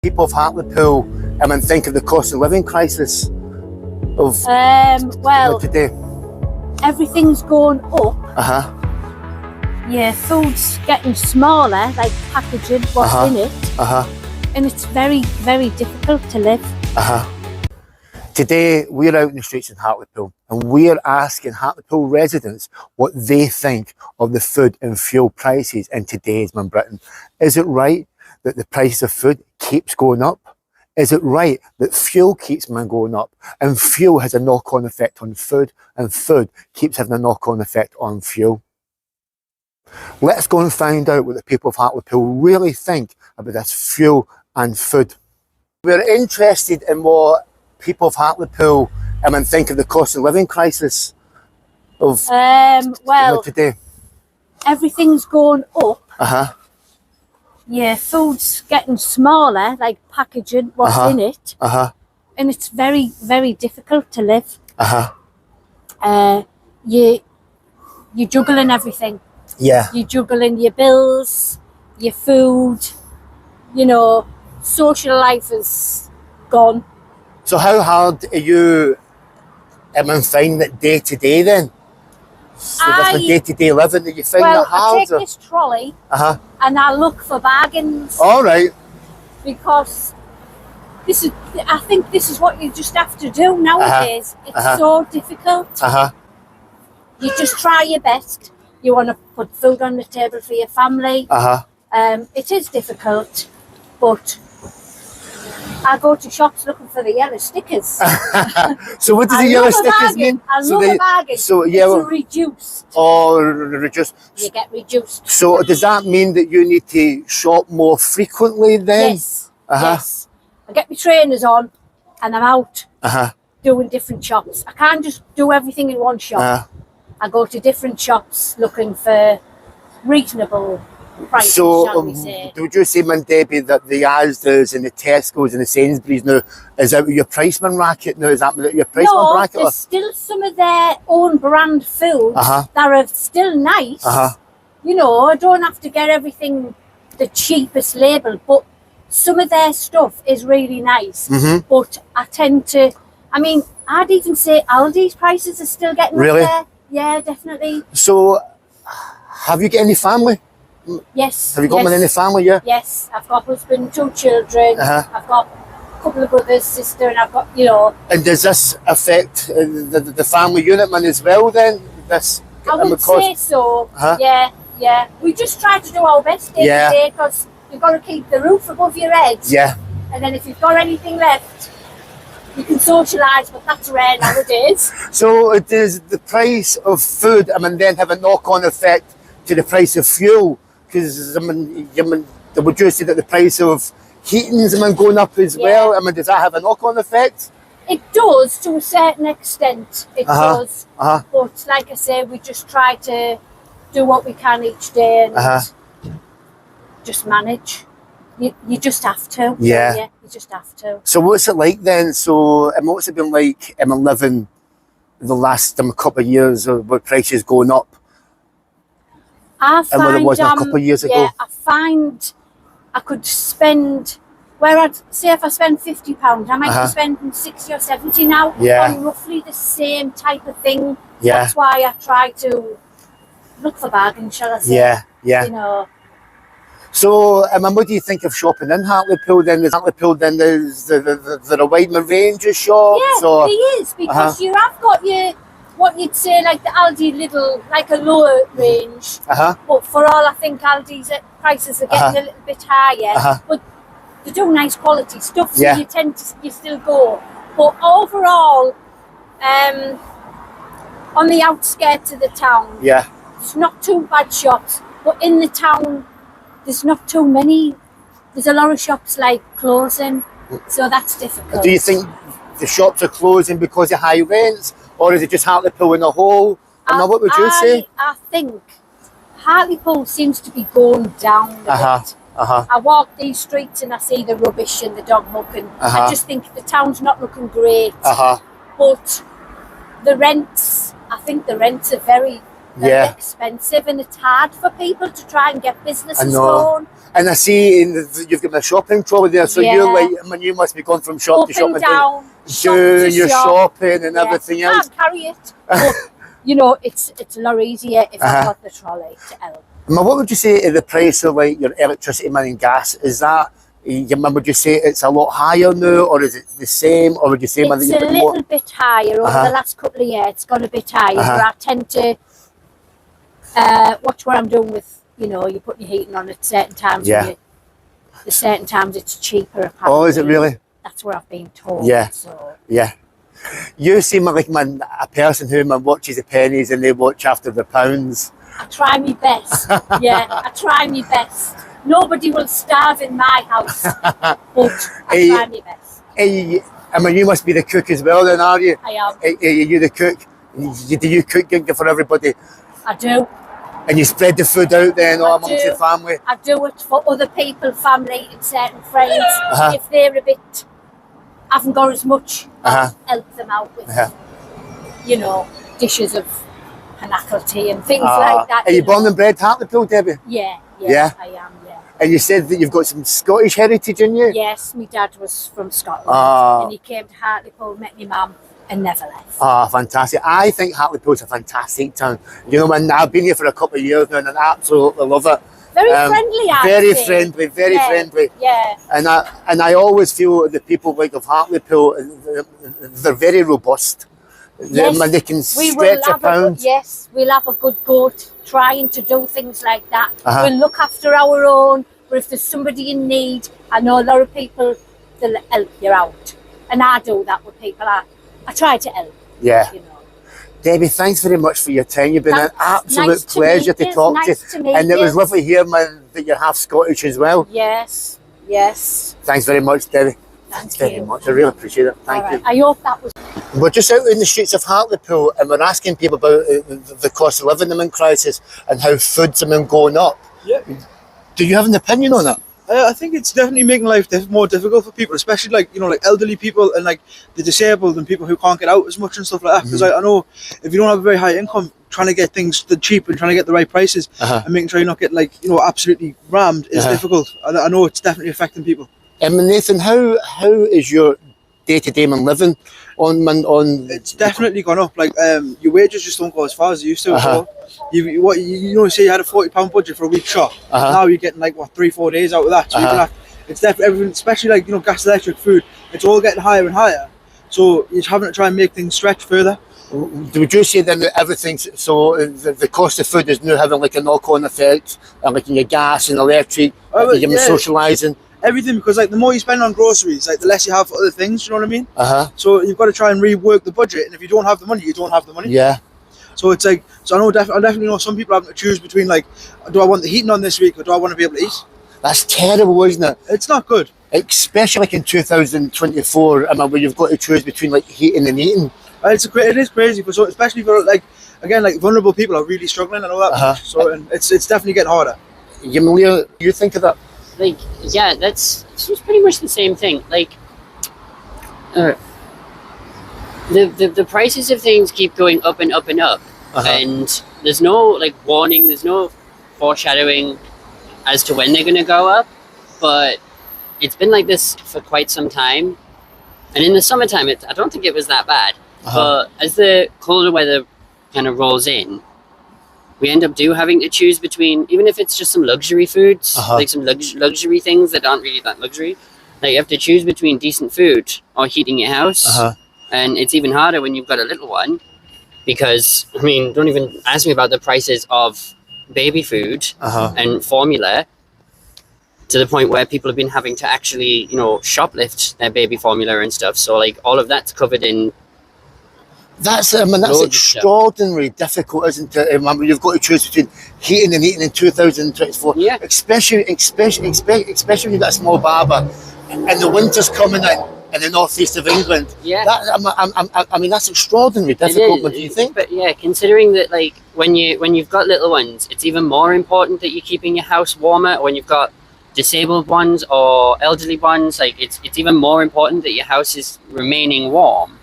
People of Hartlepool and think of the cost of living crisis of well, today? everything's going up. Yeah, food's getting smaller, like packaging, what's in it. And it's very, very difficult to live. Today we're out in the streets in Hartlepool and we're asking Hartlepool residents what they think of the food and fuel prices in today's Britain. Is it right that the price of food keeps going up? Is it right that fuel keeps going up, and fuel has a knock-on effect on food, and food keeps having a knock-on effect on fuel? Let's go and find out what the people of Hartlepool really think about this fuel and food. We're interested in what people of Hartlepool think of the cost of living crisis of well, today. Everything's going up. Food's getting smaller, like packaging, what's in it. And it's very, very difficult to live. You're juggling everything. Yeah. You're juggling your bills, your food, you know, social life is gone. So how hard are you finding it day to day then? So that's the day-to-day living that you find it hard? I take this trolley and I look for bargains. All right. Because I think this is what you just have to do nowadays. It's so difficult. You just try your best. You want to put food on the table for your family. It is difficult, but I go to shops looking for the yellow stickers. So what does the yellow stickers mean? I love a bargain. So it's reduced. Oh, reduced. You get reduced. So does that mean that you need to shop more frequently then? Yes. Yes. I get my trainers on and I'm out doing different shops. I can't just do everything in one shop. I go to different shops looking for reasonable prices, shall we say. Would you say, Debbie, that the Asda's and the Tesco's and the Sainsbury's now is out of your priceman racket now? Is that your priceman bracket? No, there's still some of their own brand foods that are still nice. You know, I don't have to get everything the cheapest label, but some of their stuff is really nice. But I tend to, I'd even say Aldi's prices are still getting up there. Yeah, definitely. So, have you got any family? Yes. Have you got any family? Yeah. Yes, I've got a husband, 2 children. I've got a couple of brothers, sister, and I've got, you know. And does this affect the family unit man as well? Then this. I would say so. Yeah. We just try to do our best day to day because you've got to keep the roof above your head. Yeah. And then if you've got anything left, you can socialise, but that's rare nowadays. So does the price of food, then have a knock-on effect to the price of fuel? Because would you say that the price of heating's going up as well? Does that have a knock-on effect? It does to a certain extent. It does. But like I say, we just try to do what we can each day and just manage. You just have to. Yeah. You just have to. So what's it like then? So what's it been like living the last couple of years with prices going up? I find, and what it was a couple of years ago? Yeah, I find I could spend, where I'd say if I spend £50, I might be spending 60 or 70 now on roughly the same type of thing. Yeah. That's why I try to look for bargains, shall I say. Yeah. You know. So, what do you think of shopping in Hartlepool then? Is Hartlepool then there's a wide range of shops? Yeah, there is, because you have got your, what you'd say like the Aldi little, like a lower range. But for all I think Aldi's prices are getting a little bit higher. But they do nice quality stuff, so you still go. But overall, on the outskirts of the town, it's not too bad shops. But in the town, there's not too many. There's a lot of shops like closing, so that's difficult. Do you think the shops are closing because of high rents, or is it just Hartlepool in a whole? What would you say? I think Hartlepool seems to be going down a bit. I walk these streets and I see the rubbish and the dog mucking. I just think the town's not looking great. But the rents, I think the rents are very, They're Yeah. expensive, and it's hard for people to try and get businesses know. going. And I see you've got a shopping trolley there, so Yeah. you're like, I mean, you must be going from shop to Up shop and and down, shop doing to your shop. shopping and Yeah. everything else. Can't carry it. But, you know, it's a lot easier if I've got the trolley to help. Now, what would you say to the price of like your electricity, money, and gas? Is that, would you say it's a lot higher now, or is it the same, or would you say It's a little bit higher over the last couple of years. It's gone a bit higher, but I tend to watch what I'm doing with, you know, you put your heating on at certain times. Yeah. The certain times it's cheaper. Apparently. Oh, is it really? That's what I've been told. Yeah. So. Yeah. You seem like a person who watches the pennies and they watch after the pounds. I try my best. Yeah, I try my best. Nobody will starve in my house, but I try my best. I mean, you must be the cook as well, then, are you? I am. Are you the cook? Do you cook for everybody? I do. And you spread the food out then amongst your family? I do it for other people, family and certain friends. If they're a bit, haven't got as much, I'll help them out with, you know, dishes of panackel tea and things like that. Are you born and bred Hartlepool, Debbie? Yeah, I am, yeah. And you said that you've got some Scottish heritage in you? Yes, my dad was from Scotland and he came to Hartlepool, met my mum and never left. Fantastic. I think Hartlepool's a fantastic town. You know, and I've been here for a couple of years now and I absolutely love it. Very friendly, very friendly, very friendly. Yeah. And I always feel the people like of Hartlepool, they're very robust. Yes, they can stretch a pound. Yes, we'll have a good go trying to do things like that. We'll look after our own, but if there's somebody in need, I know a lot of people, they'll help you out. And I do that with people. I try to help. Yeah. You know. Debbie, thanks very much for your time. You've been an absolute pleasure to talk to. And it was lovely hearing that you're half Scottish as well. Yes, yes. Thanks very much, Debbie. Thanks very much. I really appreciate it. Thank you. I hope that was... We're just out in the streets of Hartlepool and we're asking people about the cost of living crisis and how food's going up. Yeah. Do you have an opinion on that? I think it's definitely making life more difficult for people, especially like, you know, like elderly people and like the disabled and people who can't get out as much and stuff like that. Because I know if you don't have a very high income, trying to get things cheap and trying to get the right prices and making sure you're not getting like, you know, absolutely rammed is difficult. I know it's definitely affecting people. Nathan, how is your day-to-day living on? It's definitely gone up. Like your wages just don't go as far as they used to. So you know, say you had a £40 budget for a week shop. Now you're getting like what 3-4 days out of that. So it's definitely everything, especially like, you know, gas, electric, food. It's all getting higher and higher. So you're having to try and make things stretch further. Would you say then that everything's so the cost of food is now having like a knock-on effect, like in your gas and electric, you're socialising? Everything, because like the more you spend on groceries, like the less you have for other things. You know what I mean? So you've got to try and rework the budget, and if you don't have the money, you don't have the money. Yeah. So it's like, so I know I definitely know some people having to choose between like, do I want the heating on this week or do I want to be able to eat? That's terrible, isn't it? It's not good. Especially like in 2024, I mean, where you've got to choose between like heating and eating. It is crazy, for especially for like, again, like vulnerable people are really struggling and all that. So and it's definitely getting harder. Malia, you think of that? Like, yeah, it's pretty much the same thing. Like, the prices of things keep going up and up and up, and there's no like warning, there's no foreshadowing as to when they're going to go up, but it's been like this for quite some time. And in the summertime, I don't think it was that bad, but as the colder weather kind of rolls in, we end up having to choose between, even if it's just some luxury foods, like some luxury things that aren't really that luxury. Like you have to choose between decent food or heating your house. And it's even harder when you've got a little one, because, I mean, don't even ask me about the prices of baby food and formula, to the point where people have been having to actually, you know, shoplift their baby formula and stuff. So like all of that's covered in. That's extraordinarily difficult, isn't it? Remember, you've got to choose between heating and eating in 2024. Yeah. Especially when you've got a small barber and the winter's coming in the northeast of England. Yeah. I mean, that's extraordinarily difficult. What do you think? But yeah, considering that, like when you've got little ones, it's even more important that you're keeping your house warmer. When you've got disabled ones or elderly ones, like it's even more important that your house is remaining warm,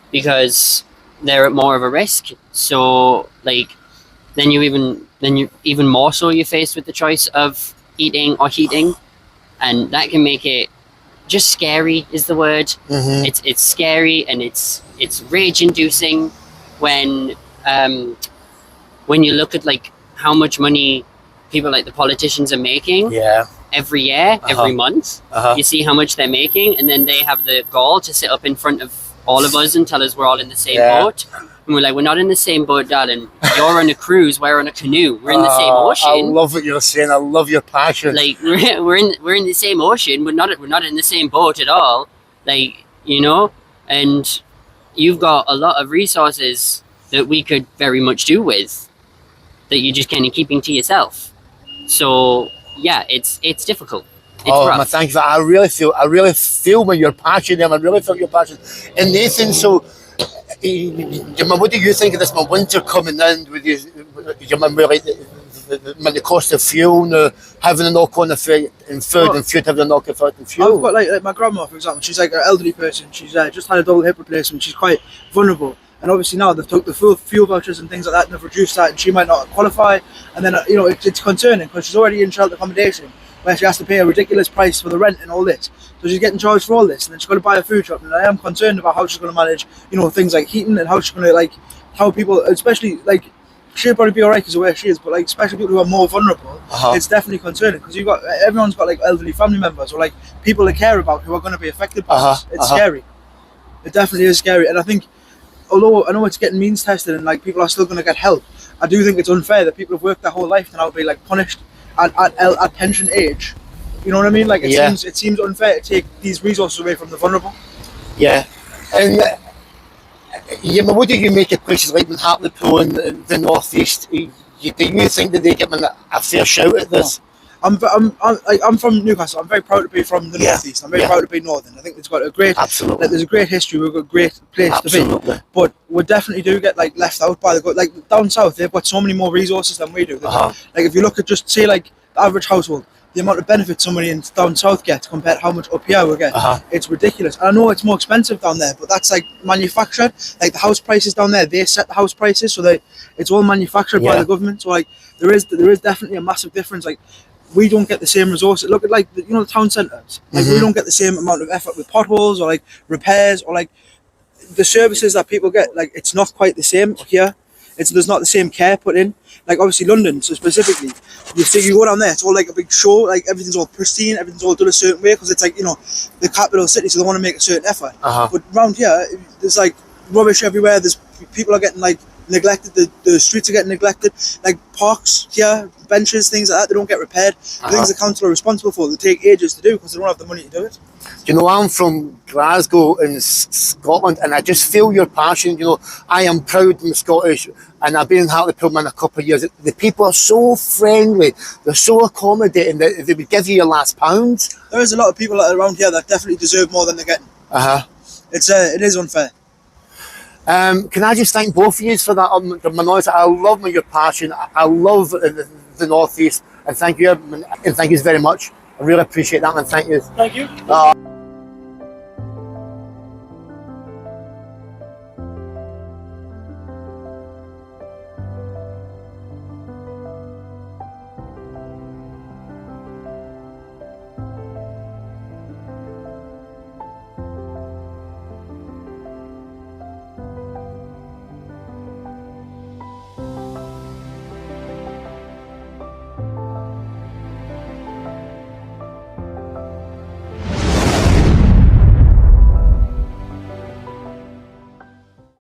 because they're at more of a risk. So like then you even more so you're faced with the choice of eating or heating, and that can make it just scary is the word. Mm-hmm. It's scary, and it's rage inducing when you look at like how much money people like the politicians are making every year, every month. You see how much they're making, and then they have the gall to sit up in front of all of us and tell us we're all in the same boat. And we're like, we're not in the same boat, darling. You're on a cruise, we're on a canoe. We're in the same ocean. I love what you're saying. I love your passion. Like we're in the same ocean. We're not in the same boat at all. Like, you know, and you've got a lot of resources that we could very much do with that you're just kind of keeping to yourself. So yeah, it's difficult. It's rough. Man, thank you. I really feel when you're passionate. I really feel your passion. And Nathan, so what do you think of this? My winter coming in with you remember like the cost of fuel having a knock on effect in food and food having a knock effect in fuel. I've got like my grandma, for example. She's like an elderly person. She's just had a double hip replacement. She's quite vulnerable. And obviously now they've took the fuel vouchers and things like that, and they've reduced that, and she might not qualify. And then it's concerning because she's already in shelter accommodation where she has to pay a ridiculous price for the rent and all this. So she's getting charged for all this, and then she's got to buy a food shop. And I am concerned about how she's going to manage, things like heating, and how she's going to how people, especially she'll probably be alright because of where she is, but especially people who are more vulnerable, it's definitely concerning because everyone's got elderly family members or people they care about who are going to be affected by this. It's scary. It definitely is scary, and I think, although I know it's getting means tested and people are still going to get help, I do think it's unfair that people have worked their whole life to now be punished at pension age. You know what I mean? It seems unfair to take these resources away from the vulnerable. Yeah, and what do you make of places like Hartlepool in the northeast? Do you think that they get a fair shout at this? I'm from Newcastle. I'm very proud to be from the northeast. I'm very proud to be northern. I think it's got a great, there's a great history. We've got a great place to be. But we definitely do get left out by the down south. They've got so many more resources than we do. If you look at just say the average household, the amount of benefit somebody in down south gets compared to how much up here we get, it's ridiculous. And I know it's more expensive down there, but that's manufactured. The house prices down there, they set the house prices, so it's all manufactured by the government. So there is definitely a massive difference. We don't get the same resources. Look at the town centres. We don't get the same amount of effort with potholes or repairs or the services that people get. It's not quite the same here. There's not the same care put in. Obviously London, so specifically, you go down there, it's all a big show. Everything's all pristine, everything's all done a certain way because it's the capital city, so they want to make a certain effort. But around here, there's rubbish everywhere. There's people are getting neglected. The streets are getting neglected. Parks here, benches, things like that, they don't get repaired. The things the council are responsible for, they take ages to do because they don't have the money to do it. I'm from Glasgow in Scotland, and I just feel your passion. I am proud I'm Scottish, and I've been in Hartlepool in a couple of years. The people are so friendly, they're so accommodating that they would give you your last pound. There is a lot of people around here that definitely deserve more than they're getting. It is unfair. Can I just thank both of you for that? My noise. I love your passion. I love the northeast, and thank you very much. I really appreciate that, and thank you. Thank you.